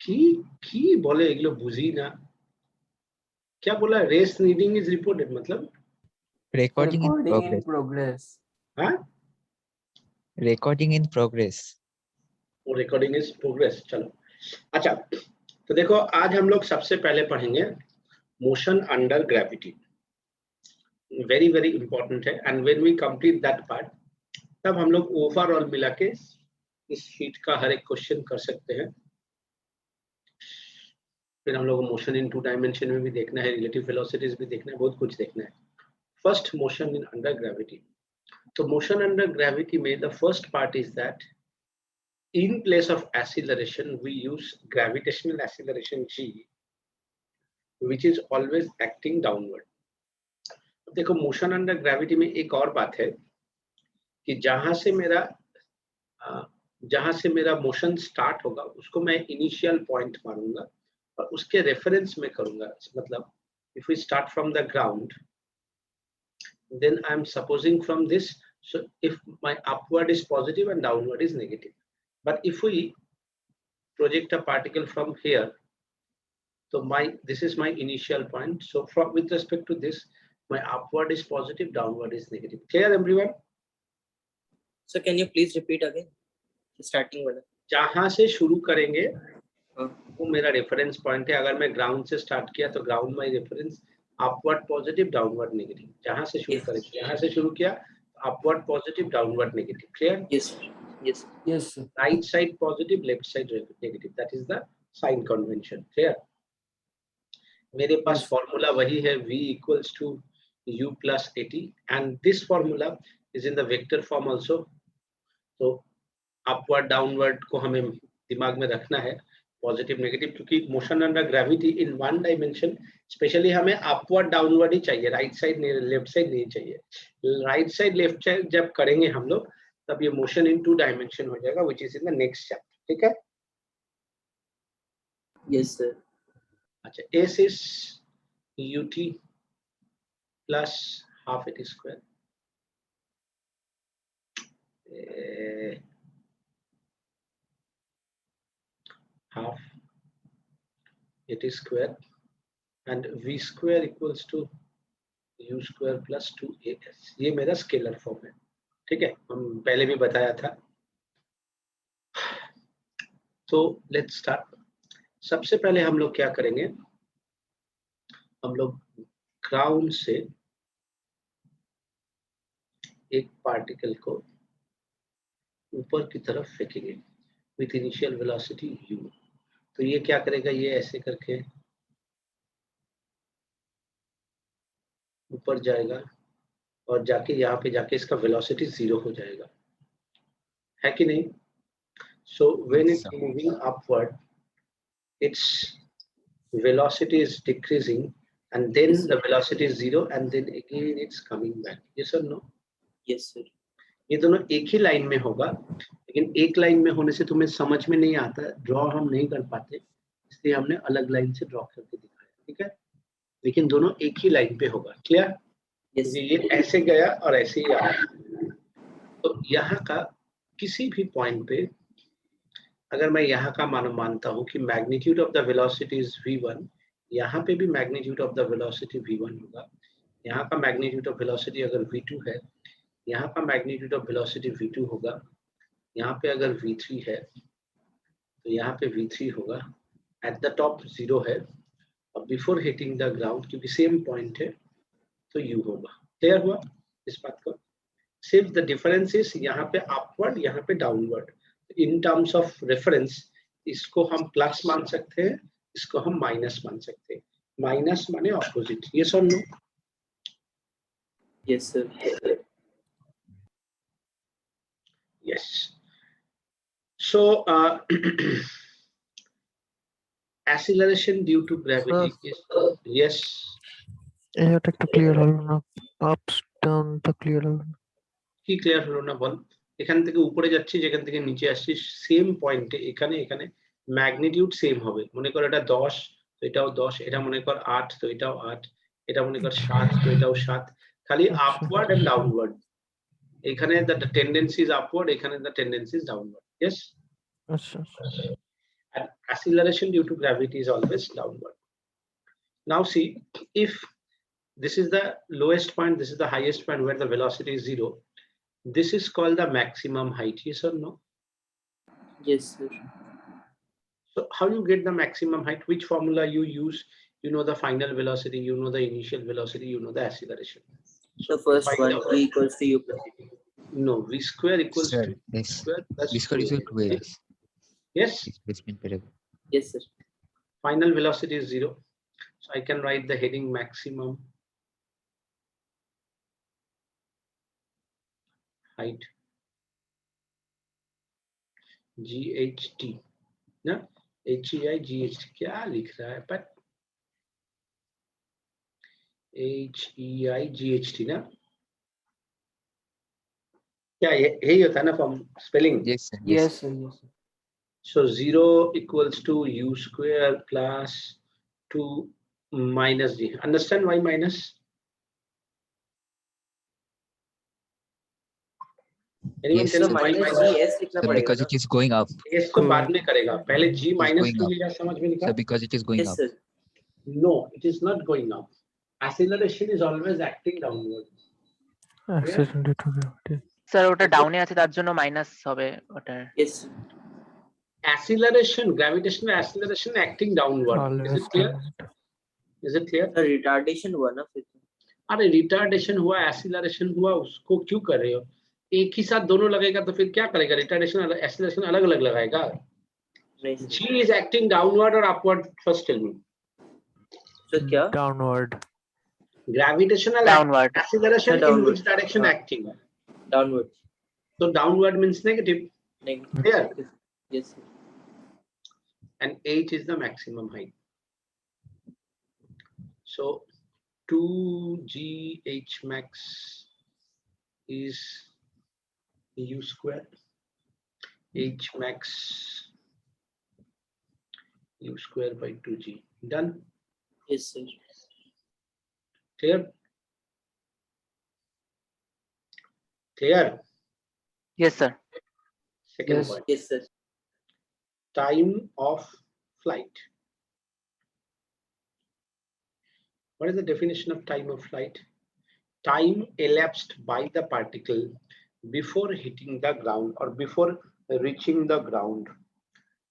কি বলে এগুলো বুঝি না। क्या बोला? रेस रीडिंग इज रिपोर्टेड मतलब recording in progress. हाँ, recording in progress. वो रिकॉर्डिंग इज प्रोग्रेस। चलो अच्छा, तो देखो आज हम लोग सबसे पहले पढ़ेंगे motion under gravity. Very very important है। And when we complete that part, तब हम लोग ओवरऑल मिला के इस शीट का हर एक क्वेश्चन कर सकते हैं। फिर हम लोग मोशन इन 2 डायमेंशन में भी देखना है, रिलेटिव वेलोसिटीज भी देखना है, बहुत कुछ देखना है। First, motion in under gravity. तो मोशन अंडर ग्रेविटी में the first part is that in place of acceleration we use gravitational acceleration g, which is always acting downward. देखो मोशन अंडर ग्रेविटी में एक और बात है कि जहां से मेरा मोशन स्टार्ट होगा उसको मैं इनिशियल पॉइंट मानूंगा और उसके रेफरेंस में करूंगा। मतलब if we start from the ground, then I am supposing from this, so if my upward is positive and downward is negative. But if we project a particle from here, so this is my initial point. So with respect to this, my upward is positive, downward is negative. Clear everyone? So can you please repeat again starting वाला? जहां से शुरू करेंगे वो मेरा reference point है। अगर मैं ग्राउंड से स्टार्ट किया तो ground my reference, upward positive, downward negative. जहां से शुरू करेंगे, जहां से शुरू किया upward positive, downward negative. Clear? Yes, yes, Yes, sir. Right side positive, left side negative. That is the sign convention. Clear? मेरे पास फॉर्मूला वही है, v equals to u plus at, and this formula is in the vector form also. तो upward downward को हमें दिमाग में रखना है, पॉजिटिव नेगेटिव, क्योंकि मोशन अंडर ग्रेविटी इन 1 डायमेंशन स्पेशली हमें अपवर्ड डाउनवर्ड ही चाहिए, राइट साइड नहीं, लेफ्ट साइड नहीं चाहिए। राइट साइड लेफ्ट साइड जब करेंगे हम लोग तब ये मोशन इन 2 डायमेंशन हो जाएगा, which is in the next chapter. ठीक है? yes sir. अच्छा, s is ut plus half at square, half at square, and v square equals to u square plus 2as. ये मेरा स्केलर फॉर्म है। ठीक है, हम पहले भी बताया था। तो लेट्स स्टार्ट। सबसे पहले हम लोग क्या करेंगे, हम लोग ग्राउंड से एक पार्टिकल को ऊपर की तरफ फेंकेंगे विथ इनिशियल वेलोसिटी u। तो ये क्या करेगा, ये ऐसे करके ऊपर जाएगा और जाके यहाँ पे जाके इसका वेलोसिटी 0 हो जाएगा, है कि नहीं? So when it's moving upward, its velocity is decreasing and then the velocity is 0 and then again it's coming back. Yes or no? Yes sir. ये दोनों एक ही लाइन में होगा, लेकिन एक लाइन में होने से तुम्हें समझ में नहीं आता, ड्रॉ हम नहीं कर पाते, इसलिए हमने अलग लाइन से ड्रॉ करके दिखाया। ठीक है, लेकिन दोनों एक ही लाइन पे होगा। क्लियर? Yes. ये ऐसे गया और ऐसे ही आया। तो यहाँ का किसी भी पॉइंट पे अगर मैं यहाँ का मानता हूँ कि magnitude of the velocity is v1, यहाँ पे भी magnitude of the velocity v1 होगा। यहाँ का मैग्नीट्यूड ऑफ वेलोसिटी अगर v2 है, यहाँ का मैग्नीट्यूड ऑफ वेलोसिटी v2 होगा। यहाँ पे अगर v3 है तो यहाँ पे v3 होगा। एट द टॉप 0 है और बिफोर हिटिंग द ग्राउंड, क्योंकि सेम पॉइंट है, तो u होगा। क्लियर हुआ इस बात को? सिर्फ द डिफरेंस इज यहाँ पे अपवर्ड, यहाँ पे downward. In terms of reference इसको हम प्लस मान सकते हैं, इसको हम माइनस मान सकते हैं। माइनस माने ऑपोजिट। यस और no? Yes sir. Yes. So acceleration due to gravity is yes. এটা একটু ক্লিয়ার হলো না, আপস ডাউন টা ক্লিয়ার হলো না। কি ক্লিয়ার হলো না বল? এখান থেকে উপরে যাচ্ছি, যেখান থেকে নিচে আসছি সেম পয়েন্টে, এখানে এখানে ম্যাগনিটিউড সেম হবে। মনে কর এটা 10 তো এটাও 10, এটা মনে কর 8 তো এটাও 8, এটা মনে কর 7 তো এটাও 7, খালি আপওয়ার্ড এন্ড ডাউনওয়ার্ড। এখানে দ্য টেন্ডেন্সি ইজ আপওয়ার্ড, এখানে the tendency is downward. Yes? আচ্ছা, And acceleration due to gravity is always downward. Now see, if this is the lowest point, this is the highest point where the velocity is 0, this is called the maximum height, yes or no? Yes, sir. So how you get the maximum height? Which formula you use? You know the final velocity, you know the initial velocity, you know the acceleration. The first one, V equals to U plus V. No, V square equals Sir, to yes. square plus V square is 2A. equal to 2AS. Yes, Displacement variable. Yes, sir. final velocity is 0. So I can write the heading maximum height GHT ना HEI GHT क्या लिख रहा है पर HEI GHT ना क्या यही होता है ना form spelling Yes, sir. Yes, sir. Yes, sir. So 0 equals to U square plus 2 minus G. Understand why minus? Anyone Yes, tell sir. me why minus minus? G S लिखना Sir, पड़ेगा because ना? it is going up. S तो बाद में करेगा पहले G minus going क्यों up. लिखा समझ में नहीं Sir, था? because it is going Yes, up. sir. No, it is not going up. Acceleration is always acting downward. acceleration due to gravity. Sir ওটা ডাউনে আছে তার জন্য মাইনাস হবে ওটা Yes, sir. Acceleration, gravitational acceleration acting downward. Is Always it clear? downward. Is it clear? Sir, retardation हुआ ना फिर? अरे रिटार्डेशन हुआ एक्सीलरेशन हुआ उसको क्यों कर रहे हो एक ही साथ दोनों लगेगा तो फिर क्या करेगा रिटार्डेशन एक्सीलरेशन अलग अलग लगाएगा नहीं sir. G is acting downward or upward first tell me So क्या? Downward. gravitational downward acceleration in Downward. which direction हाँ. acting Downward. so downward means negative Negative. clear Yes, sir. and h is the maximum height so 2gh max is u square h max u square by 2g done Yes, sir. clear clear yes sir second Yes. point Yes, sir. time of flight what is the definition of time of flight time elapsed by the particle before hitting the ground or before reaching the ground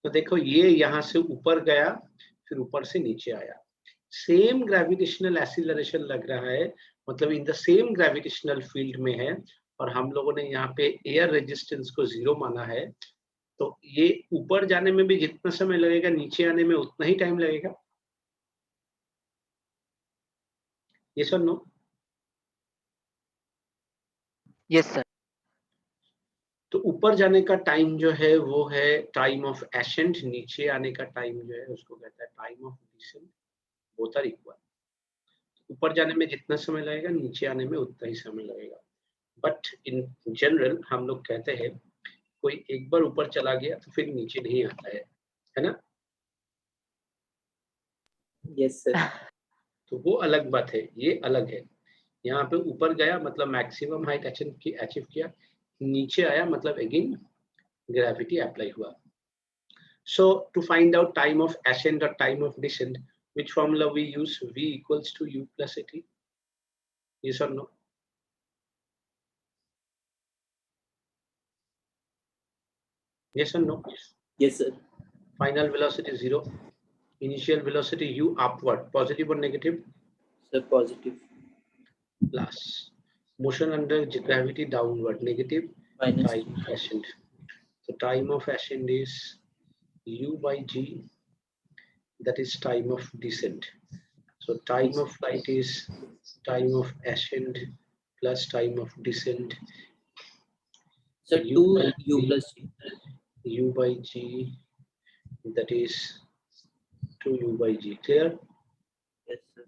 तो देखो ये यहाँ से ऊपर गया फिर ऊपर से नीचे आया सेम ग्रेविटेशनल एक्सीलरेशन लग रहा है मतलब in the same gravitational field में है और हम लोगों ने यहाँ पे एयर रेजिस्टेंस को 0 माना है तो ये ऊपर जाने में भी जितना समय लगेगा नीचे आने में उतना ही टाइम लगेगा यस और नो यस सर तो ऊपर जाने का टाइम जो है वो है टाइम ऑफ एसेंट नीचे आने का टाइम जो है उसको कहता है time of descent both are equal ऊपर जाने में जितना समय लगेगा नीचे आने में उतना ही समय लगेगा बट इन जनरल हम लोग कहते हैं कोई एक बार ऊपर चला गया तो फिर नीचे नहीं आता है ना Yes, sir. तो वो अलग बात है ये अलग है यहाँ पे ऊपर गया मतलब मैक्सिमम हाइट अचीव किया नीचे आया मतलब अगेन ग्रेविटी अप्लाई हुआ so to find out time of ascent और time of descent which formula we use v equals to u plus at yes or no yes or no Yes, sir. final velocity 0 initial velocity u upward positive or negative Sir, positive. plus motion under gravity downward negative Minus. time of ascent so time of ascent is u by g that is time of descent so time of flight is time of ascent plus time of descent Sir, U 2 by U G. plus G. u by g that is 2u by g clear Yes, sir.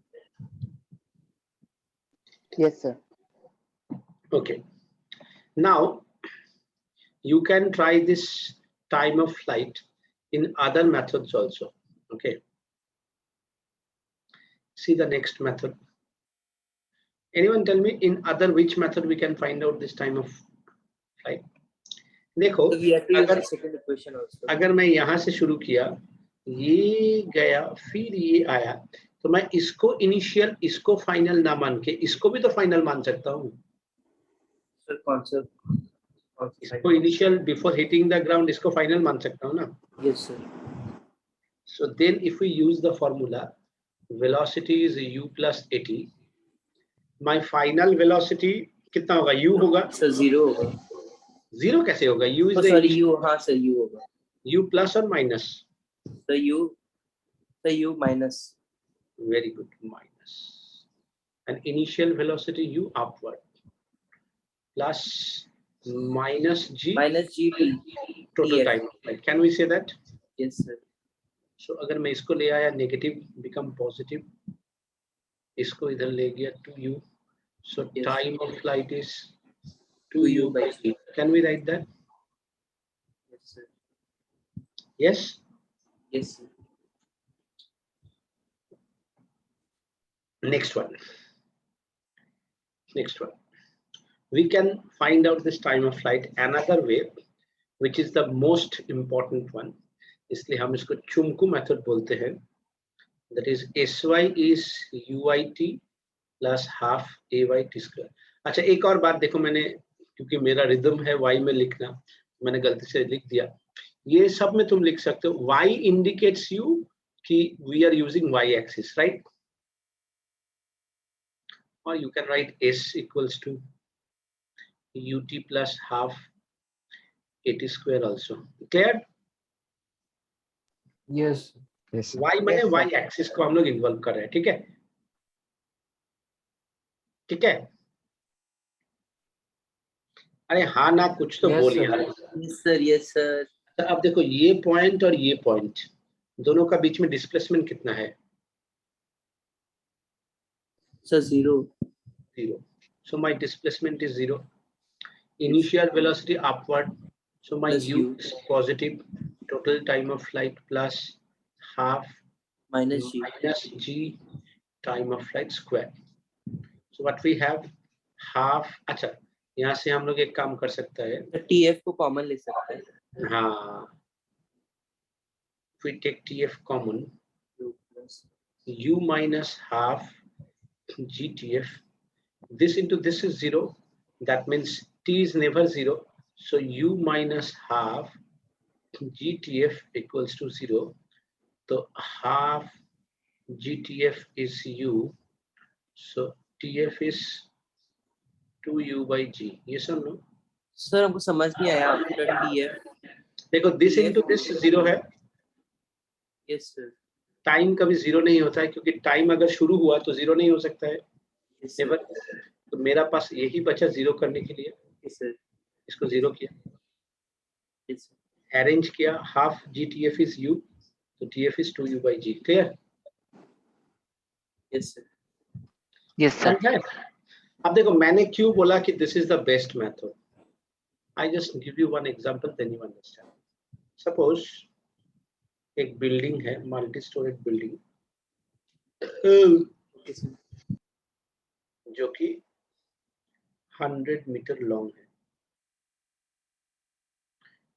Yes sir okay now you can try this time of flight in other methods also okay see the next method anyone tell me in other which method we can find out this time of flight देखो So we have to use अगर the second equation also. अगर मैं यहाँ से शुरू किया ये गया फिर ये आया, तो मैं इसको इनिशियल इसको फाइनल ना मान के इसको भी तो फाइनल मान सकता हूँ। सर कौन सा इसको initial before hitting the ground इसको फाइनल मान सकता हूँ ना। Yes sir So then if we use the formula, velocity is u plus at, my final velocity कितना होगा, u होगा। सर 0 होगा। 0 कैसे होगा, u is the sorry initial, u, हाँ सर u होगा। u plus or minus, sir u minus। very good, minus, and initial velocity u upward plus minus g -gt total TF. time of flight, can we say that? Yes sir. So अगर मैं इसको ले आया negative become positive, इसको इधर ले गया 2u, so Yes. time of flight is 2u by g. Can we write that? Yes sir. Yes. Yes sir. Next one. We can find out this time of flight another way, which is the most important one. इसलिए हम इसको चुमकू method बोलते हैं। That is sy is uit plus half ayt square. अच्छा एक और बात देखो, मैंने क्योंकि मेरा रिदम है y में लिखना, मैंने गलती से लिख दिया। ये सब में तुम लिख सकते हो, y indicates you कि we are using y axis, right? Or you can write s equals to ut plus half at square also. Clear? Yes. Yes, sir. y माने Yes, y sir. एक्सिस को हम लोग involve कर रहे हैं, ठीक है? ठीक है? अरे हाँ ना कुछ तो Yes, बोल sir. यार। Yes sir yes sir. तो अब देखो ये पॉइंट और ये पॉइंट दोनों का बीच में डिस्प्लेसमेंट कितना है? Sir 0। 0. So my displacement is 0. Initial velocity upward. So my Plus u u. is positive. Total time of flight plus half -g। minus g time of flight square. So what we have half. अच्छा यहाँ से हम लोग एक काम कर सकता है। TF को कॉमन ले सकते हैं। हाँ, if we take TF common, u plus u minus half GTF. This into this is 0. That means t is never 0. So u minus half GTF equals to 0. So half GTF is u. So TF is 2u by g. Yes or no? Sir हमको समझ नहीं आया after TF। देखो this into this 0 है। Yes sir. Time कभी 0 नहीं होता है, क्योंकि टाइम अगर शुरू हुआ तो 0 नहीं हो सकता है। Yes never. तो मेरा पास यही बचा 0 करने के लिए, सर। इसको 0 किया, यस अरेंज किया, हाफ GTF is u, तो TF is 2u by g. Clear? Yes sir. Yes, sir. समझा है? अब देखो मैंने क्यों बोला कि this is the best method. I just give you one example, then you understand. Suppose एक बिल्डिंग है, मल्टी स्टोरेड बिल्डिंग, जो कि 100 मीटर लॉन्ग है,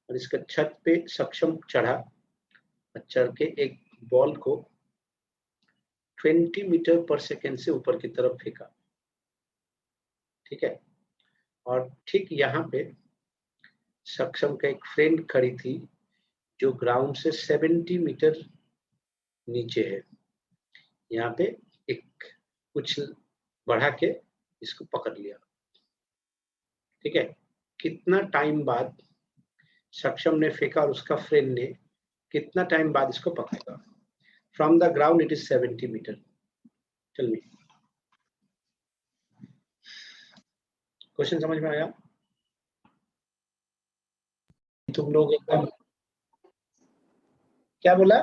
और इसका छत पे सक्षम चढ़ा और चढ़ के एक बॉल को 20 मीटर पर सेकेंड से ऊपर की तरफ फेंका, ठीक है? और ठीक यहाँ पे सक्षम का एक फ्रेंड खड़ी थी जो ग्राउंड से 70 मीटर नीचे है। यहाँ पे एक कुछ बढ़ा के इसको पकड़ लिया, ठीक है? कितना टाइम बाद सक्षम ने फेंका और उसका फ्रेंड ने कितना टाइम बाद इसको पकड़ेगा? From the ground it is 70 metre. Tell me, question समझ में आया? तुम लोग एकदम क्या बोला?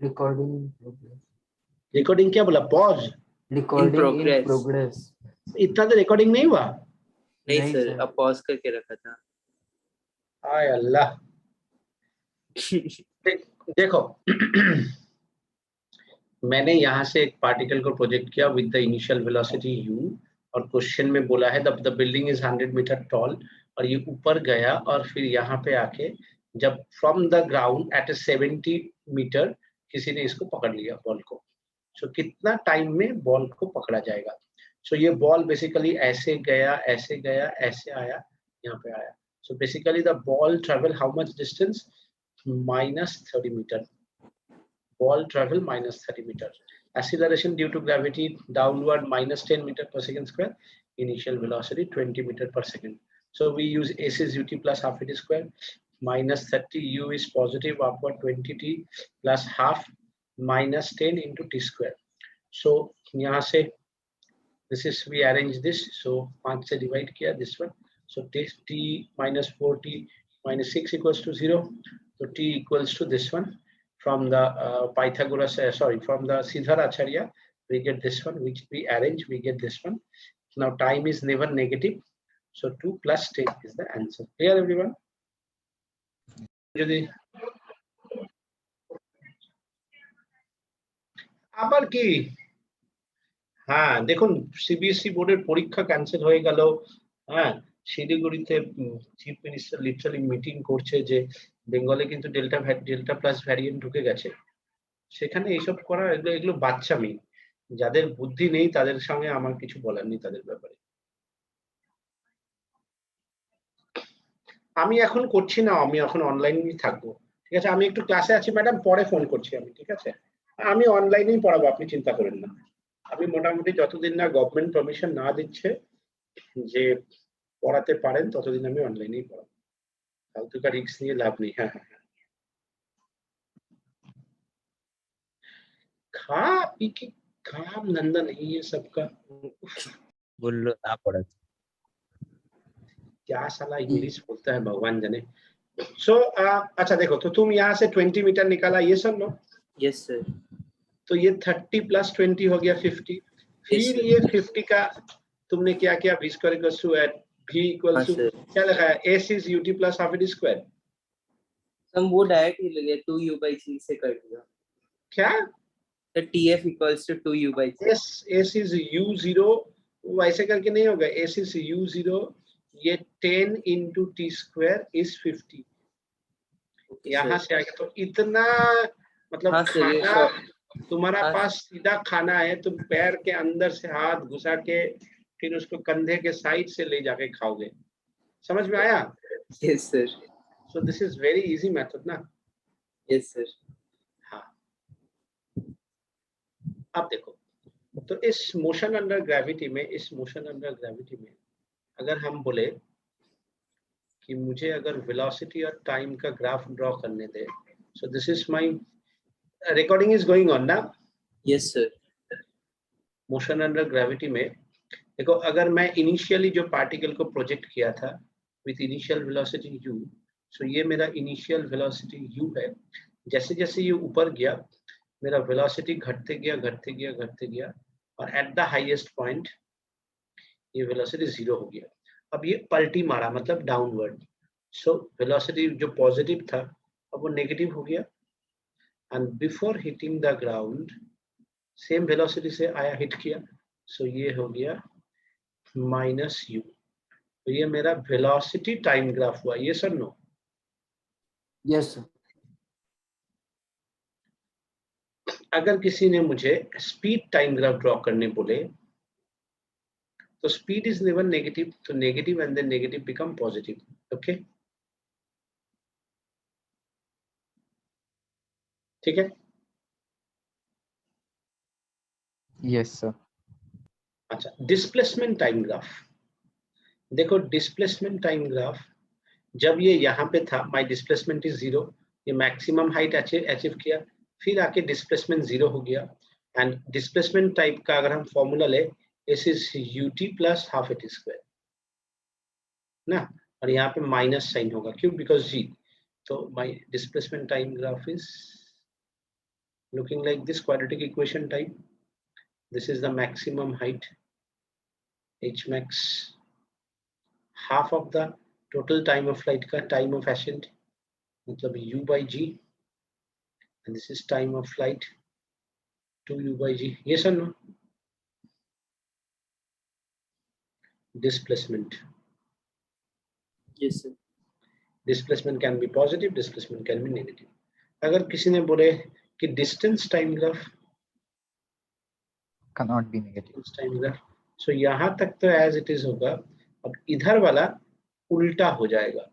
Recording in progress. रिकॉर्डिंग क्या बोला? Pause. Recording in progress. progress. इतना तो रिकॉर्डिंग नहीं हुआ। नहीं नहीं, सर सर। अब पॉज करके रखा था। हाय अल्लाह। देखो मैंने यहाँ से एक पार्टिकल को प्रोजेक्ट किया with the initial velocity u, और क्वेश्चन में बोला है the building is 100 metre tall, और ये ऊपर गया और फिर यहाँ पे आके जब from the ground at 70 metre किसी ने इसको पकड़ लिया बॉल को, सो कितना टाइम में बॉल को पकड़ा जाएगा। सो ये बॉल बेसिकली ऐसे गया, ऐसे गया, ऐसे आया, यहाँ पे आया। So basically the ball travel how much distance, -30 metre. Ball travel -30 meters. Acceleration due to gravity downward -10 meter per second square. Initial velocity 20 meter per second. So we use S is ut plus half it square. -30 u is positive upward 20t plus half -10 into t square. So यहाँ से this is we arrange this. So 5 से divide किया this one. So t minus 4t minus 6 equals to 0. So t equals to this one. From the Pythagoras, from the Siddharacharya, we get this one, which we arrange, we get this one. Now time is never negative, so 2 plus 10 is the answer. Clear everyone? আবার কি? হ্যাঁ দেখুন, CBSE বোর্ডের পরীক্ষা cancel হয়ে গেল। হ্যাঁ, শিলিগুড়িতে চিফ মিনিস্টার লিটারালি মিটিং করছে যে বেঙ্গলে কিন্তু ডেল্টা প্লাস ভ্যারিয়েন্ট ঢুকে গেছে। সেখানে এইসব করা এগুলো বাচ্চামি। যাদের বুদ্ধি নেই তাদের সঙ্গে আমার কিছু বলার নেই তাদের ব্যাপারে। আমি এখন করছি না, আমি এখন অনলাইনেই থাকবো, ঠিক আছে? আমি একটু ক্লাসে আছি ম্যাডাম, পরে ফোন করছি আমি, ঠিক আছে? আমি অনলাইনেই পড়াবো, আপনি চিন্তা করেন না। আমি মোটামুটি যতদিন না গভর্নমেন্ট পারমিশন না দিচ্ছে যে পড়াতে পারেন ততদিন আমি অনলাইনেই পড়াবো। ফালতুকা রিস্ক নিয়ে লাভ নেই। হ্যাঁ হ্যাঁ হ্যাঁ, खा पी के काम धंधा नहीं है सबका। बोलो ना पड़ा। क्या साला इंग्लिश बोलता है भगवान जाने। सो अच्छा देखो, तो तुम यहाँ से 20 मीटर निकाला, ये सब लो। Yes sir. तो ये 30 plus 20 हो गया 50। फिर ये 50 का तुमने क्या किया, v square equals to v equals to क्या लिखा है, s is ut plus half it square। हम वो डायरेक्ट ही ले लिया, 2u by c से कर दिया। क्या? The tf equals to 2u by c। s is u0, वैसे करके नहीं होगा। s is u0, ये 10 into t square is 50। यहाँ से आएगा तो इतना, मतलब खाना तुम्हारा पास सीधा खाना है, तुम पैर के अंदर से हाथ घुसा के फिर उसको कंधे के साइड से ले जाके खाओगे। समझ में आया? Yes sir। So this is very easy method ना। Yes sir। हाँ, अब देखो, तो इस मोशन अंडर ग्रेविटी में अगर हम बोले कि मुझे अगर वेलोसिटी और टाइम का ग्राफ ड्रॉ करने दे, so this is my recording is going on ना? Yes sir। Motion under gravity में देखो, अगर मैं इनिशियली जो पार्टिकल को प्रोजेक्ट किया था विथ इनिशियल वेलोसिटी u, सो ये मेरा इनिशियल वेलोसिटी u है। जैसे जैसे ये ऊपर गया मेरा वेलोसिटी घटते गया और एट द हाईएस्ट पॉइंट ये वेलोसिटी 0 हो गया। अब ये पलटी मारा, मतलब डाउनवर्ड। सो वेलोसिटी जो पॉजिटिव था अब वो नेगेटिव हो गया, and before hitting the ground same velocity से आया, हिट किया, सो ये हो गया -u। तो ये मेरा वेलोसिटी टाइम ग्राफ हुआ। ये सर नो? Yes sir। अगर किसी ने मुझे स्पीड टाइम ग्राफ ड्रॉ करने बोले तो स्पीड इज नेवर नेगेटिव, तो negative and then negative become positive. Okay, ठीक है? Yes sir। अच्छा, डिस्प्लेसमेंट टाइम ग्राफ देखो। डिस्प्लेसमेंट टाइम ग्राफ जब ये यहाँ पे था, माय डिस्प्लेसमेंट इज 0, ये मैक्सिमम हाइट अचीव किया, फिर आके डिस्प्लेसमेंट 0 हो गया। एंड डिस्प्लेसमेंट टाइप का अगर हम फॉर्मूला ले, s is ut plus half at square ना, और यहाँ पे माइनस साइन होगा, क्यों? Because g। तो my displacement time graph is looking like this quadratic equation type. This is the maximum height, h max, half of the total time of flight का time of ascent, मतलब u by g, and this is time of flight 2u by g। yes or no? Displacement। Yes sir। Displacement can be positive, displacement can be negative. अगर किसी ने बोले कि distance time graph, cannot be negative. Time graph, so यहां तक तो as it is होगा। अब इधर वाला उल्टा हो जाएगा,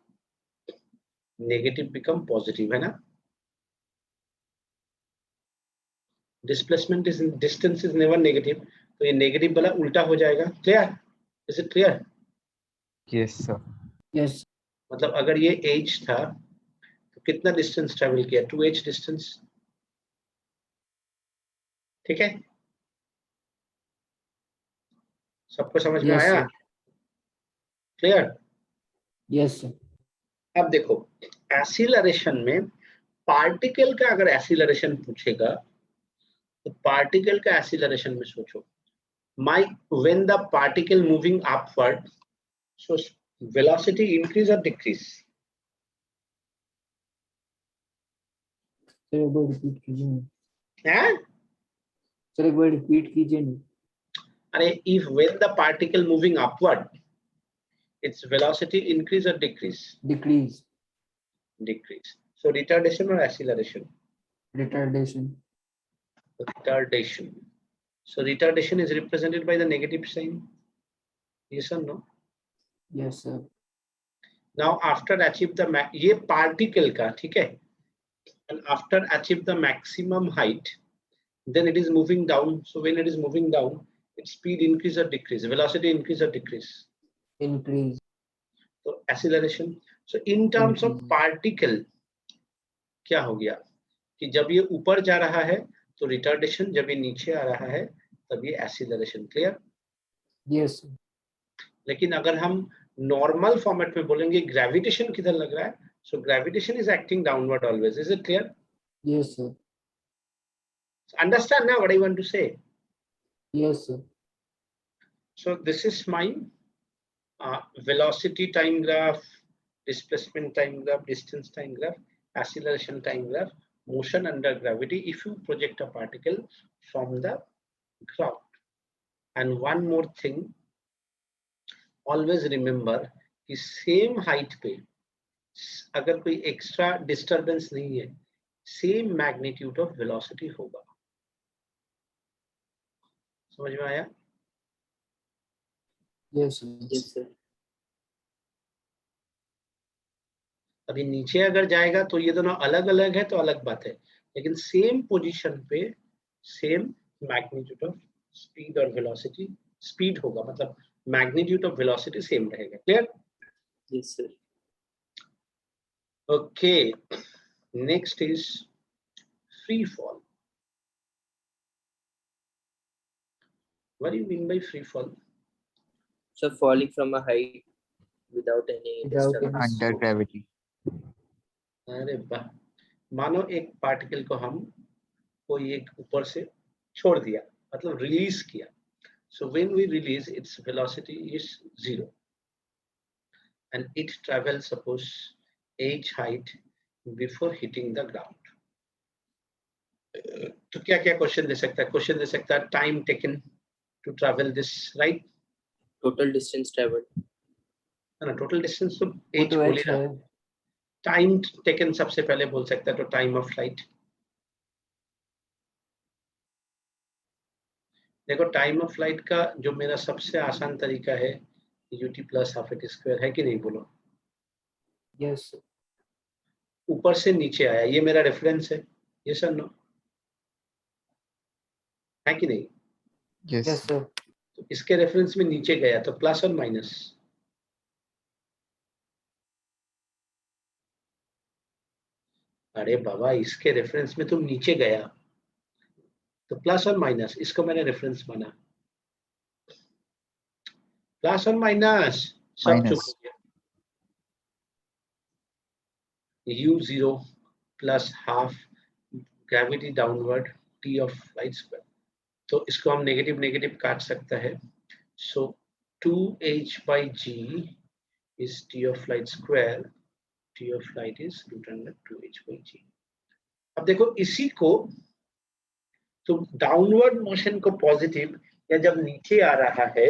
नेगेटिव बिकम पॉजिटिव, है ना। Displacement is distance is never negative, तो ये नेगेटिव वाला उल्टा हो जाएगा। Clear? Is it clear? Yes, sir. Yes. मतलब अगर ये h था तो कितना डिस्टेंस ट्रेवल किया? 2h distance. ठीक है, सबको समझ में Yes, आया? sir. क्लियर? Yes, sir. अब देखो एक्सीलरेशन में पार्टिकल का अगर एक्सीलरेशन पूछेगा तो पार्टिकल का एक्सीलरेशन में सोचो, my when the particle moving upward, so velocity increase और डिक्रीज। सर एक बार रिपीट कीजिए ना। हैं? सर एक बार रिपीट कीजिए ना। अरे if when the particle moving upward, its velocity increase or decrease? Decrease. Decrease. So retardation or acceleration? Retardation. Retardation. So retardation is represented by the negative sign. Yes or no? Yes, sir. Now after achieve the ये particle का, ठीक है, and after achieve the maximum height, then it is moving down. So when it is moving down, its speed increase or decrease, velocity increase or decrease? Increase. So acceleration. So in terms of particle क्या हो गया कि जब ये ऊपर जा रहा है तो रिटार्डेशन, जब ये नीचे आ रहा है तब ये एक्सीलरेशन। क्लियर? Yes, sir. लेकिन अगर हम नॉर्मल फॉर्मेट में बोलेंगे ग्रेविटेशन किधर लग रहा है, so gravitation is acting downward always. Is it clear? Yes, sir. Understand now what I want to say? Yes, sir. So this is my velocity time graph, displacement time graph, distance time graph, acceleration time graph, motion under gravity if you project a particle from the ground. And one more thing, always remember कि same height पे अगर कोई extra disturbance नहीं है, same magnitude of velocity होगा। समझ में आया? Yes, sir. Yes, sir. अभी नीचे अगर जाएगा तो ये दोनों अलग अलग है तो अलग बात है, लेकिन सेम पोजीशन पे सेम मैग्नीट्यूड ऑफ स्पीड और वेलोसिटी, स्पीड होगा मतलब मैग्नीट्यूड ऑफ वेलोसिटी सेम रहेगा। Clear? Yes, sir. Okay, next is free fall. What do you mean by free fall? So falling from a height without any disturbance. Under gravity. अरे वाह, मानो एक particle को हम कोई एक ऊपर से छोड़ दिया, मतलब रिलीज किया। So when we release, its velocity is 0 and it travels suppose h height before hitting the ground. तो क्या क्या क्वेश्चन दे सकता है? क्वेश्चन दे सकता है time taken to travel this, right? Total distance traveled. ना, टोटल डिस्टेंस तो h बोलेगा, टाइम टेकन सबसे पहले बोल सकता है तो टाइम ऑफ फ्लाइट। देखो टाइम ऑफ फ्लाइट का जो मेरा सबसे आसान तरीका है ut plus half at square है कि नहीं? बोलो। Yes, sir. ऊपर से नीचे आया, ये मेरा रेफरेंस है, ये सर नो है कि नहीं? Yes. Yes, sir. तो इसके रेफरेंस में नीचे गया तो प्लस और माइनस। अरे बाबा, इसके रेफरेंस में तुम नीचे गया तो प्लस और माइनस, इसको मैंने रेफरेंस माना। प्लस और माइनस सब Minus. चुप हो गया। u0 plus half gravity downward t of flight square, तो इसको हम नेगेटिव नेगेटिव काट सकता है। सो 2h/g is t of flight square, t of flight is √2h/g। अब देखो इसी को तुम डाउनवर्ड मोशन को पॉजिटिव, या जब नीचे आ रहा है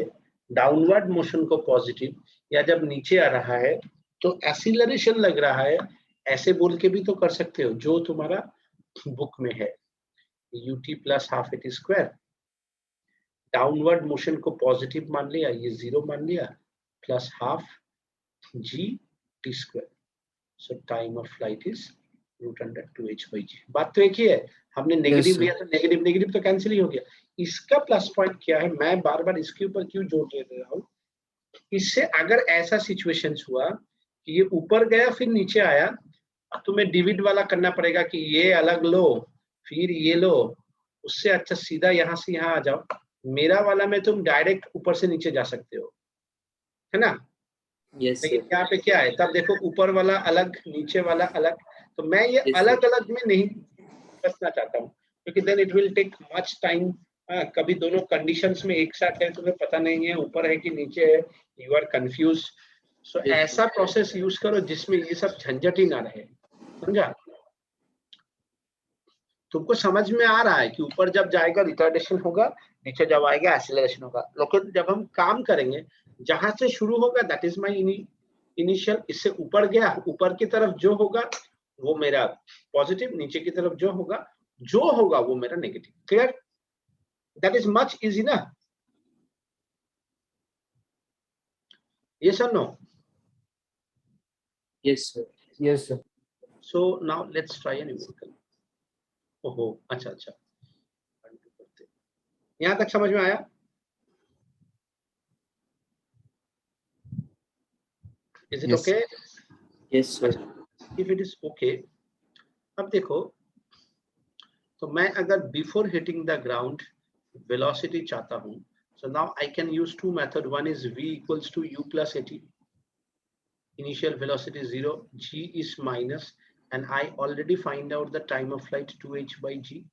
डाउनवर्ड मोशन को पॉजिटिव, या जब नीचे आ रहा है तो एक्सीलरेशन लग रहा है, ऐसे बोल के भी तो कर सकते हो जो तुम्हारा बुक में है, ut plus half eighty square. Downward motion को पॉजिटिव मान लिया, ये 0 मान लिया, plus half G T square. So time of flight is √2h/g। बात तो एक ही है, हमने नेगेटिव sir. लिया तो नेगेटिव नेगेटिव तो कैंसिल ही हो गया। इसका प्लस पॉइंट क्या है, मैं बार बार इसके ऊपर क्यों जोर दे रहा हूँ, इससे अगर ऐसा सिचुएशन हुआ कि ये ऊपर गया फिर नीचे आया, तुम्हें डिविड वाला करना पड़ेगा कि ये अलग लो फिर ये लो, उससे अच्छा सीधा यहाँ से यहाँ आ जाओ। मेरा वाला में तुम डायरेक्ट ऊपर से नीचे जा सकते हो, है ना। Yes, लेकिन sir. यहाँ पे क्या है, तब देखो ऊपर वाला अलग नीचे वाला अलग, तो मैं ये Yes, अलग अलग में नहीं बसना चाहता हूँ, क्योंकि then it will take much time. कभी दोनों कंडीशंस में एक साथ है, तुम्हें पता नहीं है ऊपर है कि नीचे है, you are confuse. So Yes, ऐसा प्रोसेस यूज करो जिसमें ये सब झंझट ही ना रहे, समझा। तुमको समझ में आ रहा है कि ऊपर जब जाएगा रिटार्डेशन होगा, नीचे जब आएगा एक्सीलरेशन होगा। लेकिन जब हम काम करेंगे, जहां से शुरू होगा दैट इज माय इनिशियल, इससे ऊपर गया, ऊपर की तरफ जो होगा वो मेरा पॉजिटिव, नीचे की तरफ जो होगा वो मेरा negative. Clear? That is much easy ना। Yes or no? Yes, sir. Yes, sir. So now let's try a numerical. ओहो, अच्छा अच्छा, यहाँ तक समझ में आया? Is it Yes. okay? Yes, sir. If it is okay, अब देखो, तो मैं अगर before hitting the ground velocity चाहता हूँ, so now I can use two method. One is v equals to u plus at. Initial velocity is 0, g is minus, and I already find out the time of flight 2h/g,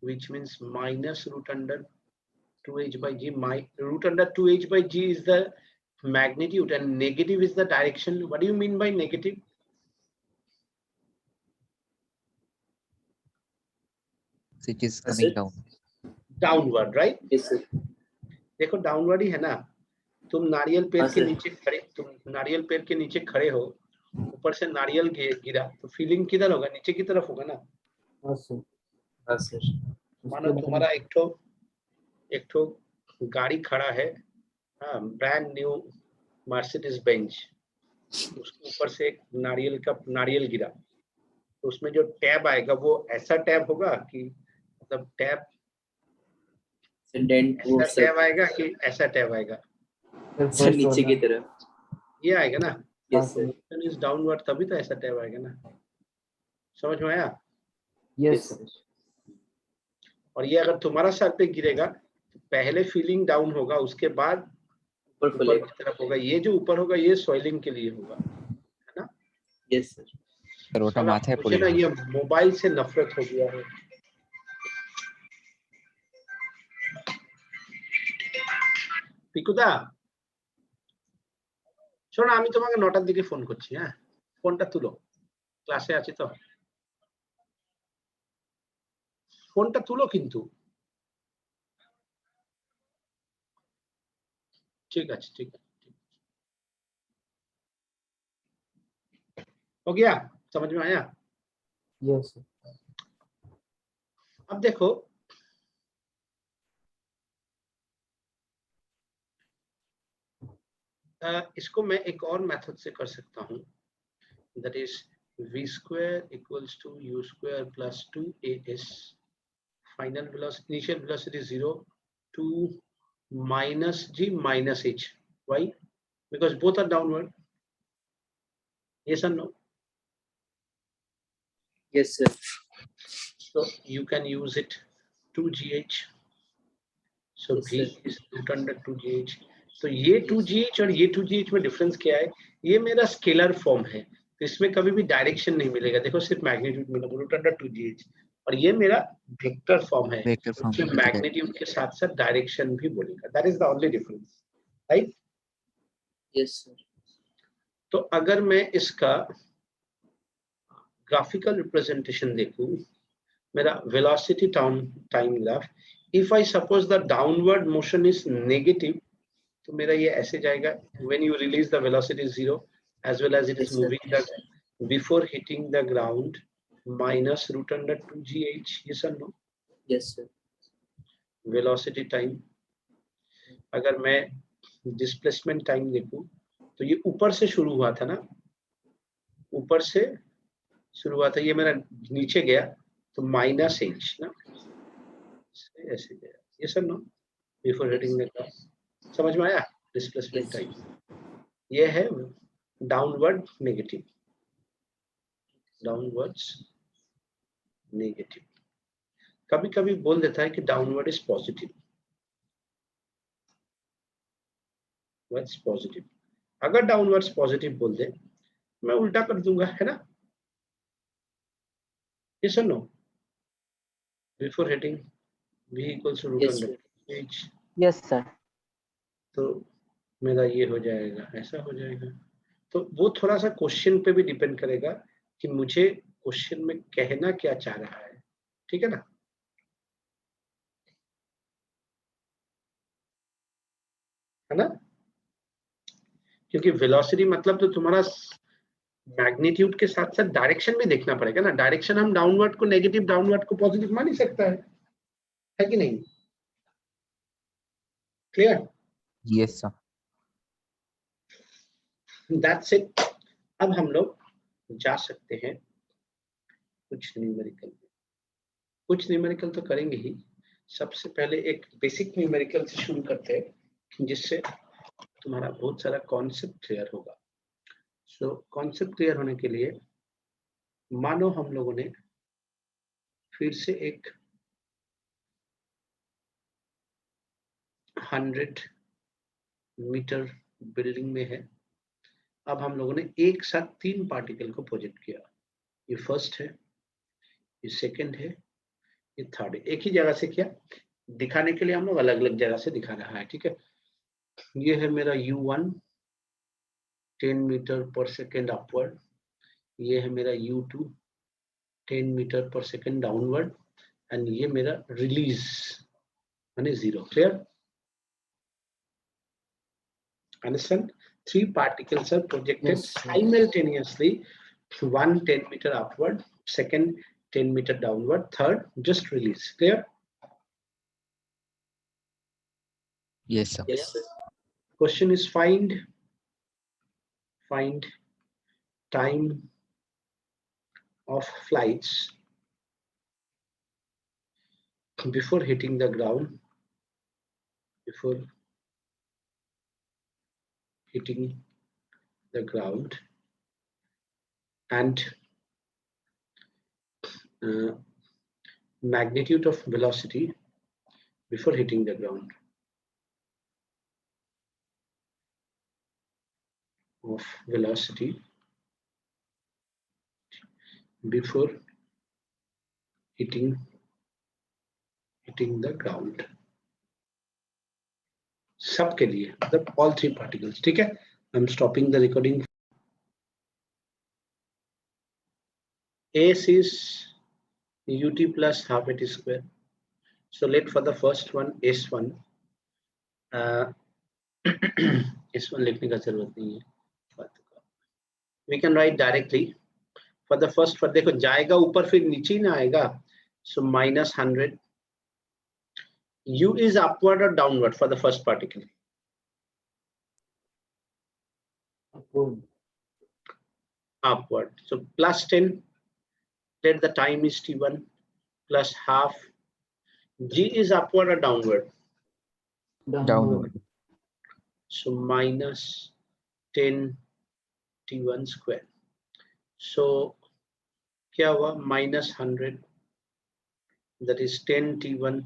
which means minus √2h/g. My √2h/g is the magnitude and negative is the direction. What do you mean by negative? It is That's coming it. down. Downward, right? Yes, sir. देखो downward ही है ना। तुम नारियल पेड़ हाँ, के sir. नीचे खड़े, तुम नारियल पेड़ के नीचे खड़े हो, ऊपर से नारियल गिरा, तो फीलिंग किधर होगा, नीचे की तरफ होगा ना। हाँ, sir. हाँ, sir. मानो तुम्हारा एक ठो गाड़ी खड़ा है, हाँ, ब्रांड न्यू मर्सिडीज बेंज, उसके ऊपर से एक नारियल गिरा, तो उसमें जो टैब आएगा वो ऐसा टैब होगा कि मतलब टैब Sir, dent वो ऐसा टैब आएगा कि ऐसा टैब आएगा, sir नीचे की तरफ. ये आएगा ना। Yes, sir. इज डाउनवर्ड, तभी तो ऐसा टैब आएगा ना। समझ में आया? Yes, sir. और ये अगर तुम्हारा सर पे गिरेगा तो पहले फीलिंग डाउन होगा, उसके बाद ऊपर ऊपर खुलेगा. की तरफ होगा। ये जो ऊपर होगा ये सॉइलिंग के लिए होगा, है ना। Yes, sir. Sir, ওটা साला, মাথায় मुझे ना পড়ে ये मोबाइल से नफरत हो गया है। পিকুদা শোনো, আমি তোমাকে 9টার দিকে ফোন করছি, হ্যাঁ, ফোনটা তুলো, ক্লাসে আছি তো, ফোনটা তুলো কিন্তু। ठीक है, ठीक है, हो गया, समझ में आया? Yes, sir. अब देखो, इसको मैं एक और मेथड से कर सकता हूँ, that is v square equals to u square plus 2as, final velocity, initial velocity 0 to minus g minus h. Why? Because both are downward. Yes or no? Yes, sir. So you can use it 2gh. So Yes, v sir. is √2gh. तो ये 2gh और ये 2gh में difference क्या है? ये मेरा scalar form है, तो इसमें कभी भी डायरेक्शन नहीं मिलेगा। देखो सिर्फ मैग्नीट्यूड मिला √2gh, और ये मेरा वेक्टर फॉर्म है, Vector form, उसमें ठीक है। मैग्नीट्यूड के साथ साथ डायरेक्शन भी बोलेगा। That is the only difference, right? Yes, sir. तो अगर मैं इसका ग्राफिकल रिप्रेजेंटेशन देखूं, मेरा velocity time graph, if I suppose the downward motion is negative, तो मेरा ये ऐसे जाएगा, when you release the velocity 0 as well as it is Yes, sir. moving the before hitting the ground minus root under 2gh. Yes or no? Yes, sir. Velocity time, अगर मैं displacement time देखूं तो ये ऊपर से शुरू हुआ था ना, ऊपर से शुरू हुआ था, ये मेरा नीचे गया तो माइनस एच ना, ऐसे गया. ये sir no before hitting the ground. समझ में आया? डिस्प्लेसमेंट टाइम ये है डाउनवर्ड नेगेटिव, डाउनवर्ड्स नेगेटिव. कभी कभी बोल देता है कि downward is positive. What's positive? अगर डाउनवर्ड्स पॉजिटिव बोल दे मैं उल्टा कर दूंगा, है ना? यस और no? Before hitting v equals to root Yes, under sir. h, yes sir. तो मेरा ये हो जाएगा, ऐसा हो जाएगा. तो वो थोड़ा सा क्वेश्चन पे भी डिपेंड करेगा कि मुझे क्वेश्चन में कहना क्या चाह रहा है. ठीक है ना? है ना? क्योंकि वेलोसिटी मतलब तो तुम्हारा मैग्नीट्यूड के साथ साथ डायरेक्शन भी देखना पड़ेगा ना. डायरेक्शन हम डाउनवर्ड को नेगेटिव, डाउनवर्ड को पॉजिटिव मान ही सकता है कि नहीं? Clear? Yes, sir. That's it. अब हम लोग जा सकते हैं कुछ न्यूमेरिकल. कुछ न्यूमेरिकल तो करेंगे ही. सबसे पहले एक बेसिक न्यूमेरिकल से शुरू करते हैं जिससे तुम्हारा बहुत सारा कॉन्सेप्ट क्लियर होगा. सो कॉन्सेप्ट क्लियर होने के लिए मानो हम लोगों ने फिर से एक 100 मीटर बिल्डिंग में है. अब हम लोगों ने एक साथ 3 पार्टिकल को प्रोजेक्ट किया. ये फर्स्ट है, ये सेकंड है, ये थर्ड है. एक ही जगह से किया. दिखाने के लिए हम लोग अलग अलग जगह से दिखा रहा है. ठीक है? ये है मेरा U1 10 मीटर पर सेकेंड अपवर्ड. ये है मेरा U2 10 मीटर पर सेकेंड डाउनवर्ड. एंड ये मेरा रिलीज माने 0. Clear? Understand? 3 particles are projected Yes, sir. simultaneously. One 10 meter upward, second 10 meter downward, third just release. Clear? Yes, sir. Yes, sir. Question is find time of flights before hitting the ground. Before hitting the ground and magnitude of velocity before hitting the ground. Of velocity before hitting the ground. सबके लिए मतलब all 3 particles. ठीक है? I'm stopping the recording. S is ut plus half at square. So let for the first one S1. S1 लिखने का जरूरत नहीं है. We can write directly. For the first one देखो जाएगा ऊपर फिर नीचे ही ना आएगा. So minus 100. U is upward or downward for the first particle? Upward. Upward. So plus 10. Let the time is T1 plus half. G is upward or downward? Downward. So minus 10 T1 square. So क्या हुआ? Minus 100. That is 10 T1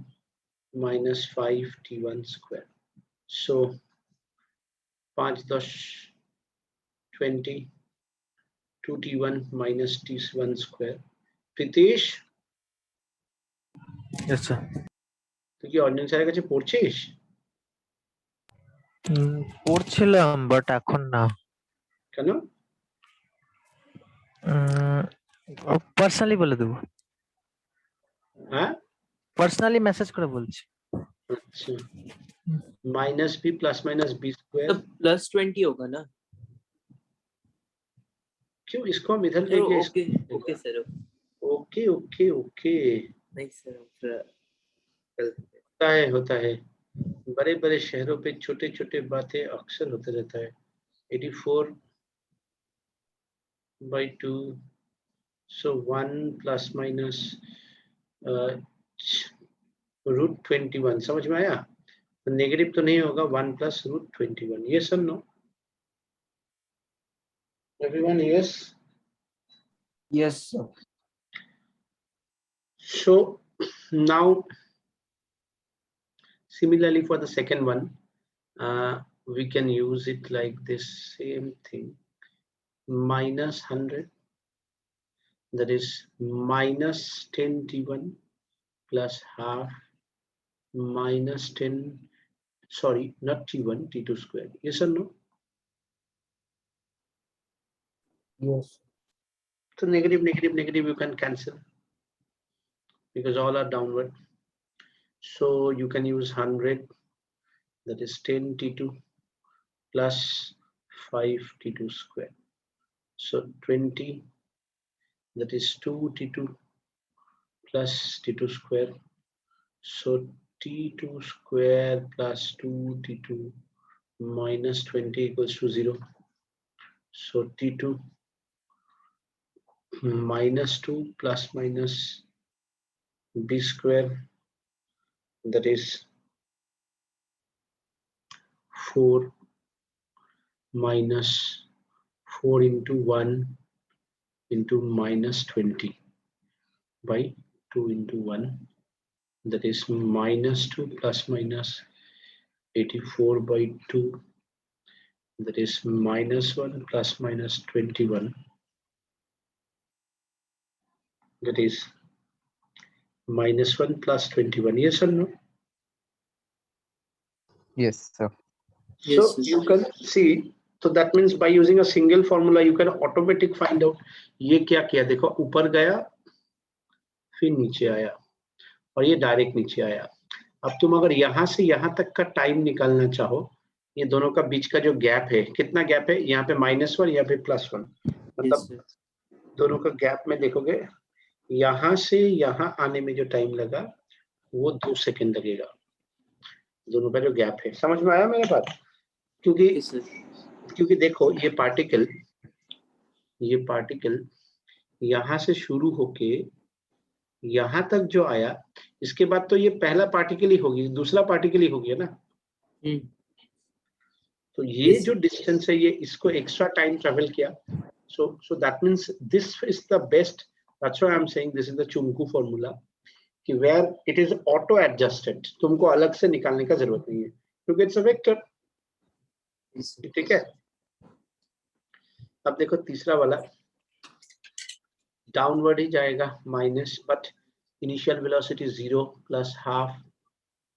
minus 5 T1 square. So 5 10 20 2 T1 minus T1 square. Pritesh, Yes, sir. তুই কি ordinance স্যারের কাছে পড়ছিস? পড়ছিলাম but এখন না. কেন? পার্সোনালি বলে দেবো. হ্যাঁ? পার্সোনালি মেসেজ করে বলছি. আচ্ছা. minus b plus minus b square. तो plus 20 होगा ना? क्यों इसको हम इधर Oh, लेके okay, okay, sir. Okay okay okay नहीं sir, कल होता है बड़े बड़े शहरों पे छोटे छोटे बातें अक्सर होते रहता है 84/2 so 1 plus minus √21 समझ में आया नेगेटिव तो नहीं होगा 1 plus √21 yes or no everyone yes Yes, sir. so now similarly for the second one we can use it like this same thing minus 100 that is minus 10 t1 plus half minus 10 sorry not t1 t2 square yes or no Yes. so negative you can cancel because all are downward so you can use 100 that is 10 t2 plus 5 t2 square so 20 that is 2 t2 plus t2 square so t2 square plus 2 t2 minus 20 equals to 0 so t2 minus 2 plus minus b square that is 4 minus 4 into 1 into minus 20 by 2 into 1 that is minus 2 plus minus 84 by 2 that is minus 1 plus minus 21 that is minus 1 plus 21 yes or no Yes, sir. so Yes, you can see so that means by using a single formula you can automatic find out ये क्या किया देखो ऊपर गया फिर नीचे आया और ये डायरेक्ट नीचे आया अब तुम अगर यहां से यहां तक का टाइम निकालना चाहो ये दोनों का बीच का जो गैप है कितना गैप है यहाँ पे -1 यहाँ पे +1 मतलब sir. दोनों का गैप में देखोगे यहां से यहां आने में जो टाइम लगा वो 2 सेकंड लगेगा दोनों का जो गैप है समझ में आया मेरे बात Okay, sir. क्योंकि देखो ये पार्टिकल यहां से शुरू होके यहां तक जो आया इसके बाद तो ये पहला पार्टिकल ही होगी दूसरा पार्टिकल ही होगी ना तो ये Yes, जो डिस्टेंस है ये इसको एक्स्ट्रा टाइम ट्रेवल किया so that means this is the best that's why I'm saying this is the चुम्कू फॉर्मूला कि where it is auto adjusted तुमको अलग से निकालने का जरूरत नहीं है क्योंकि it's a vector yes, sir. ठीक है अब देखो तीसरा वाला डाउनवर्ड ही जाएगा minus but initial velocity 0 plus half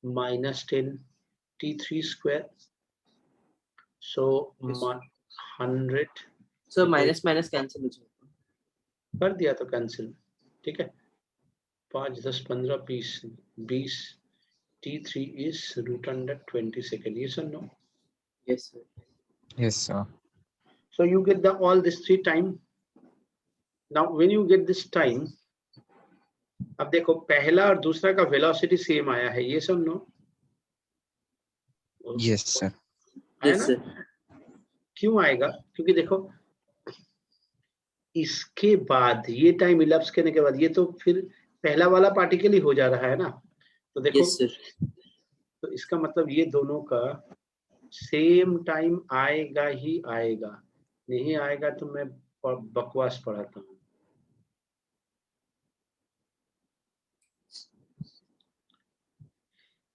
minus 10 t3 square so Yes. 100 So minus minus cancel हो जाएगा. कर दिया तो कैंसिल ठीक है 5 10 15 20 20 t3 is √120 second yes or no Yes, sir. Yes, sir. so you get the all this 3 time now when you get this time अब देखो पहला और दूसरा का वेलोसिटी सेम आया है yes or no Yes, sir. है Yes, ना sir. क्यों आएगा क्योंकि देखो इसके बाद ये टाइम इलैप्स करने के बाद ये तो फिर पहला वाला पार्टिकल ही हो जा रहा है ना तो देखो Yes, sir. तो इसका मतलब ये दोनों का सेम टाइम आएगा ही आएगा नहीं आएगा तो मैं बकवास पढ़ाता हूँ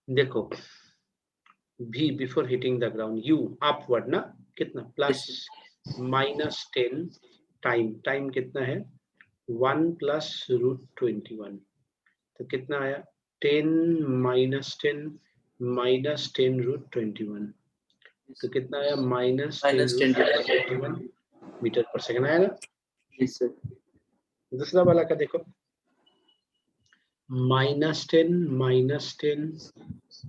देखो v before hitting the ground u upward ना कितना प्लस -10 टाइम कितना है 1 प्लस √21 तो कितना आया 10 -10 √21 तो कितना आया -10 √21 मीटर पर सेकंड आया ना Yes, sir. दूसरा वाला का देखो -10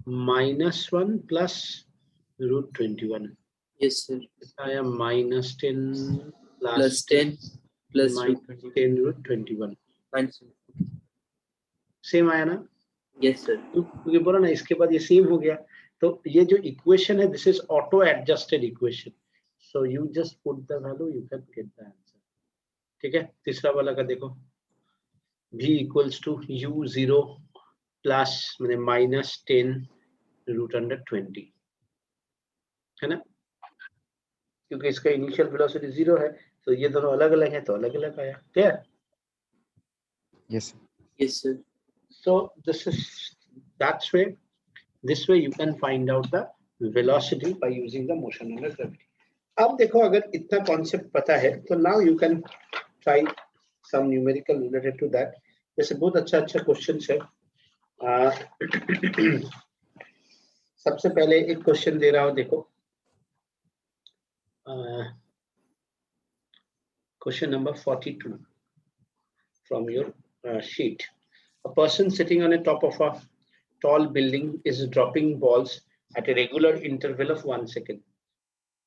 -1 प्लस √21 Yes, sir. कितना आया -10 plus 10 plus root minus 20 10 root 21 minus. Same आया ना? Yes, sir. क्योंकि बोला ना इसके बाद ये सेम हो गया, तो ये जो इक्वेशन है this is auto adjusted equation, so you just put the value, you can get the answer. ठीक है, तीसरा वाला का देखो, v equals to u0 plus मैंने माइनस 10 रूट अंडर 20, है ना? क्योंकि इसका इनिशियल वेलोसिटी 0 है, तो ये दोनों अलग अलग है तो अलग अलग आया। Clear? Yes. Yes, sir. So that's way, this way you can find out the velocity by using the motion under gravity. अब देखो, अगर इतना कॉन्सेप्ट पता है तो now you can try some numerical related to that. जैसे बहुत अच्छा क्वेश्चन है। सबसे पहले एक क्वेश्चन दे रहा हूं, देखो question number 42 from your sheet. A person sitting on the top of a tall building is dropping balls at a regular interval of 1 second.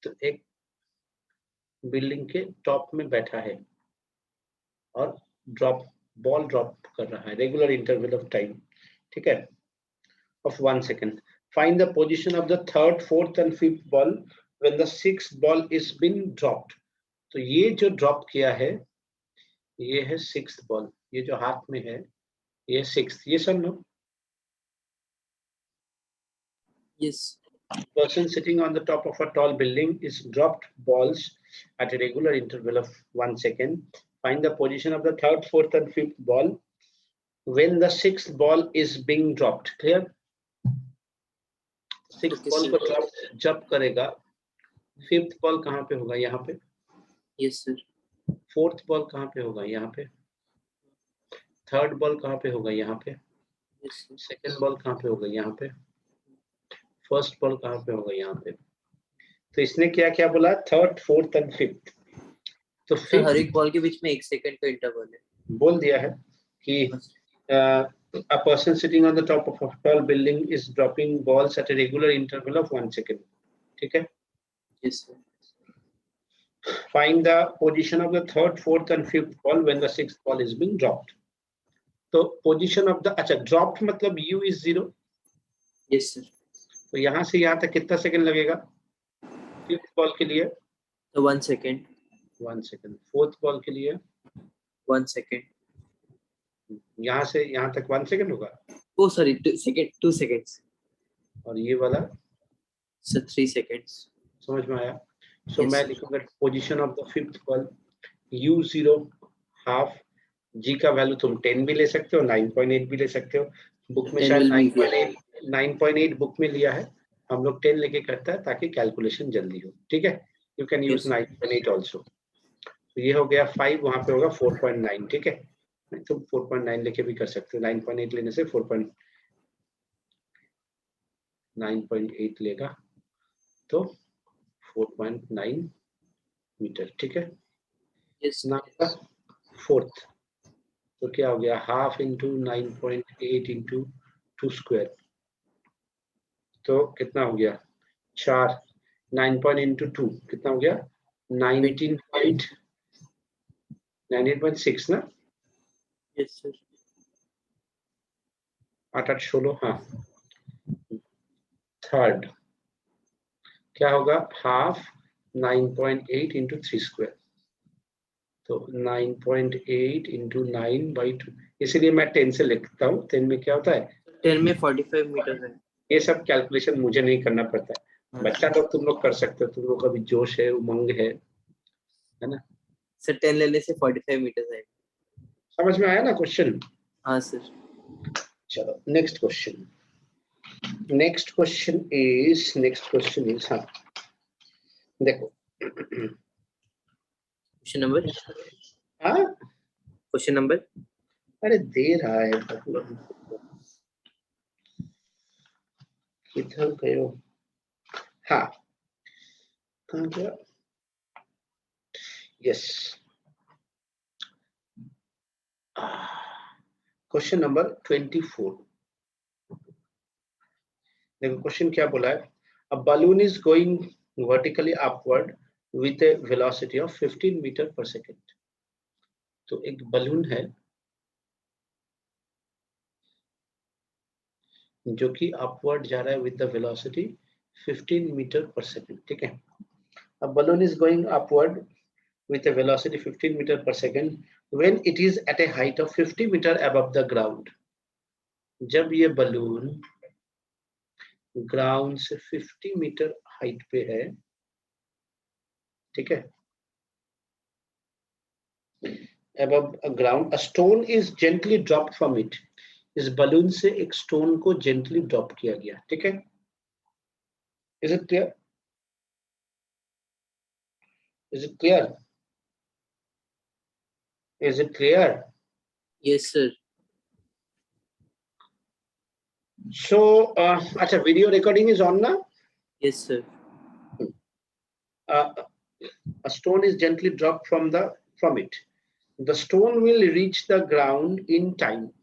तो एक बिल्डिंग के टॉप में बैठा है और बॉल ड्रॉप कर रहा है रेगुलर इंटरवल ऑफ टाइम, ठीक है, of 1 second. Find the position of the third, fourth and fifth ball when the sixth ball is been dropped. तो ये जो ड्रॉप किया है ये है सिक्स्थ बॉल, ये जो हाथ में है ये सिक्स्थ, ये सब no. Yes. Person sitting on the top of a tall building is dropped balls at a regular interval of 1 second. Find the position of the third, fourth and fifth ball when the sixth ball is being dropped. Clear? Sixth ball को drop जब करेगा, fifth ball कहाँ पे होगा? यहाँ पे। Yes, sir. Fourth ball कहाँ पे होगा? यहाँ पे। थर्ड बॉल कहाँ पे होगा? यहाँ पे। Yes, sir. सेकेंड बॉल कहाँ पे होगा? यहाँ पे। फर्स्ट बॉल कहाँ पे होगा? यहाँ पे। तो इसने क्या क्या बोला? Third, fourth and fifth. तो Sir, हर एक बॉल के बीच में 1 सेकंड का इंटरवल है। बोल दिया है कि a person sitting on the top of a tall building is dropping balls at a regular interval of 1 second. ठीक है? Yes, sir. Find the position of the third, fourth and fifth ball when the sixth ball is being dropped. तो position of the, अच्छा dropped मतलब u is 0. Yes, sir. तो यहाँ से यहाँ तक कितना सेकंड लगेगा? फिफ्थ बॉल के लिए So 1 second. 1 second, fourth ball के लिए 1 second. यहाँ से यहाँ तक 1 सेकंड होगा, Oh, sorry. 2 seconds. और ये वाला So 3 seconds. समझ में आया? सो Yes, मैं sir. लिखूंगा position of the fifth ball u0 half, g का वैल्यू तुम 10 भी ले सकते हो, 9.8 भी ले सकते हो। बुक में 10 शायद will be 9.8 बुक में लिया है, हम लोग 10 लेके करता है ताकि कैलकुलेशन जल्दी हो। ठीक है, you can use Yes. 9.8 also. तो ये हो गया 5, वहां पे होगा 4.9। ठीक है, तुम 4.9 लेके भी कर सकते हो, 9.8 लेने से 9.8 लेगा तो 4.9 मीटर। ठीक है, Yes. नाउ फोर्थ, तो क्या हो गया? हाफ इंटू 9.8 इंटू 2 स्क्वायर, तो कितना हो गया? 4। 9 इंटू 2 कितना हो गया? 98.6 ना? Yes, sir. 8 8 16, हाँ। थर्ड क्या होगा? हाफ 9.8 इंटू 3 स्क्वायर, तो 9.8 इंटू 9/2, इसलिए मैं 10 से लिखता हूँ। 10 में क्या होता है? 10 में 45 मीटर है। ये सब कैलकुलेशन मुझे नहीं करना पड़ता है, बच्चा लोग तुम लोग कर सकते हो, तुम लोग का भी जोश है, उमंग है ना? सर 10 लेने से 45 मीटर है। समझ में आया ना क्वेश्चन? हाँ सर। चलो next question. Next question is हाँ देखो, क्वेश्चन नंबर, हाँ क्वेश्चन नंबर, अरे दे रहा है किधर गयो? हाँ कहाँ गया? Yes, question number 24। देखो क्वेश्चन क्या बोला है? A balloon is going vertically upward with a velocity of 15 meter per second. तो एक बलून है जो कि अपवर्ड जा रहा है with the velocity 15 meter per second. ठीक है, a balloon is going upward with a velocity 15 meter per second when it is at a height of 50 meter above the ground. जब ये बलून ग्राउंड से 50 metre height पे है, ठीक है, above ground, a stone is gently dropped from it. इस balloon से एक स्टोन को जेंटली ड्रॉप किया गया, ठीक है. Is it clear? Is it clear? Is it clear? Yes, sir. So, अच्छा, video recording is on now. Yes, sir. A stone is gently dropped from it. The stone will reach the ground in time.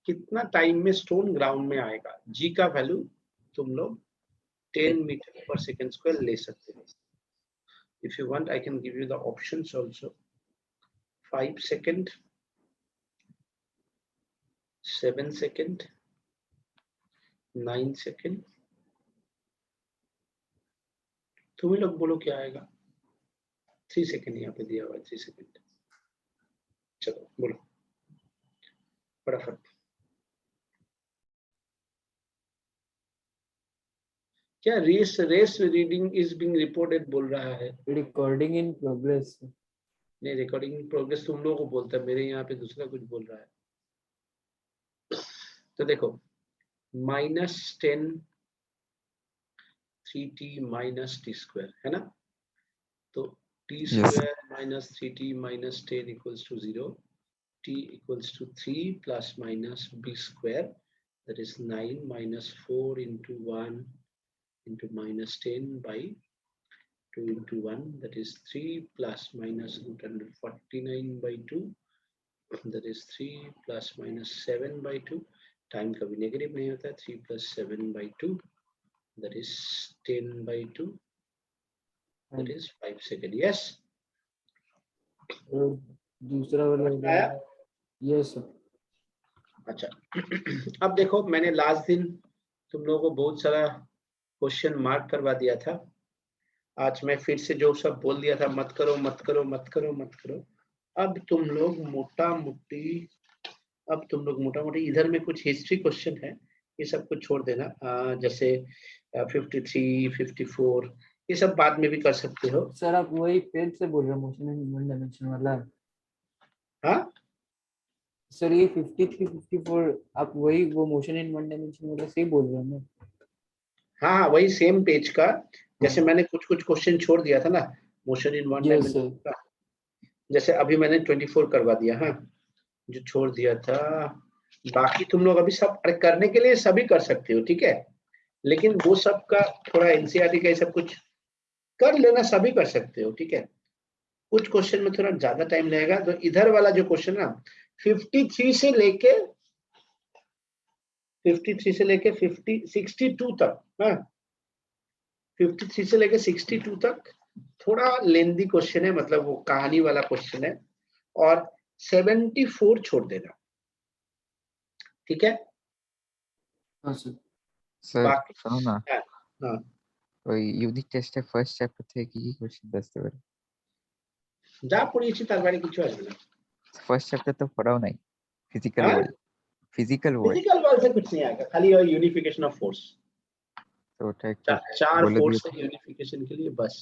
कितना time में stone ground में आएगा? G का value तुम लोग 10 metre पर second square ले सकते हो. If you want, I can give you the options also. 5 second, 7 second, 9 second. तुम ही लोग बोलो क्या आएगा. 3 सेकेंड यहाँ पे दिया हुआ है, 3 सेकेंड. चलो बोलो फटाफट. क्या race reading is being reported बोल रहा है? Recording in progress. नहीं, रिकॉर्डिंग इन प्रोग्रेस तुम लोगों को बोलता है, मेरे यहाँ पे दूसरा कुछ बोल रहा है. तो देखो, -10 3t minus t square है ना. तो t square minus 3t minus 10 equals to 0. t equals to 3 plus minus b square, that is 9 minus 4 into 1 into minus 10 by 2 into 1, that is 3 plus minus root under 49 by 2, that is 3 plus minus 7 by 2. Time कभी negative नहीं होता है. 3 plus 7 by 2, that is 10 by 2, that is 5 second. Yes. और दूसरा वाला आया? Yes, sir. अच्छा, अब देखो, मैंने लास्ट दिन तुम लोगों को बहुत सारा क्वेश्चन मार्क करवा दिया था. आज मैं फिर से जो सब बोल दिया था, मत करो मत करो मत करो मत करो. अब तुम लोग मोटा मोटी इधर में कुछ हिस्ट्री क्वेश्चन है, ये सब कुछ छोड़ देना. जैसे 53, 54, ये सब बाद में भी कर सकते हो. सर आप वही पेज से बोल रहे हो, मोशन इन वन डायमेंशन वाला? हाँ सर ये 53, 54 आप वही वो मोशन इन वन डायमेंशन वाला से ही बोल रहे हो ना? हाँ, वही सेम पेज का. जैसे मैंने कुछ क्वेश्चन छोड़ दिया था ना, मोशन इन वन डायमेंशन का. जैसे अभी मैंने 24 करवा दिया, हाँ, जो छोड़ दिया था. बाकी तुम लोग अभी सब करने के लिए सभी कर सकते हो, ठीक है, लेकिन वो सब का थोड़ा एनसीईआरटी का ये सब कुछ कर लेना, सभी कर सकते हो, ठीक है. कुछ क्वेश्चन में थोड़ा ज्यादा टाइम लगेगा. तो इधर वाला जो क्वेश्चन ना 53 से लेके 62 तक, हाँ, 53 से लेके 62 तक थोड़ा लेंदी क्वेश्चन है, मतलब वो कहानी वाला क्वेश्चन है. और 74 छोड़ देना, ठीक है. हाँ सर. सर बाकी सुनो ना, हाँ, ওই ইউনিট টেস্টে ফার্স্ট চ্যাপ্টার থেকে কি কি কোশ্চেন আসতে পারে? যা পড়িয়েছি তার বাইরে কিছু আসবে না. ফার্স্ট চ্যাপ্টার তো পড়াও নাই. ফিজিক্যাল हाँ? World, physical world, physical world से कुछ नहीं आएगा, खाली यूनिफिकेशन ऑफ फोर्स. তো ওটা একটু 4 बोले फोर्स दिए है यूनिफिकेशन के लिए, बस.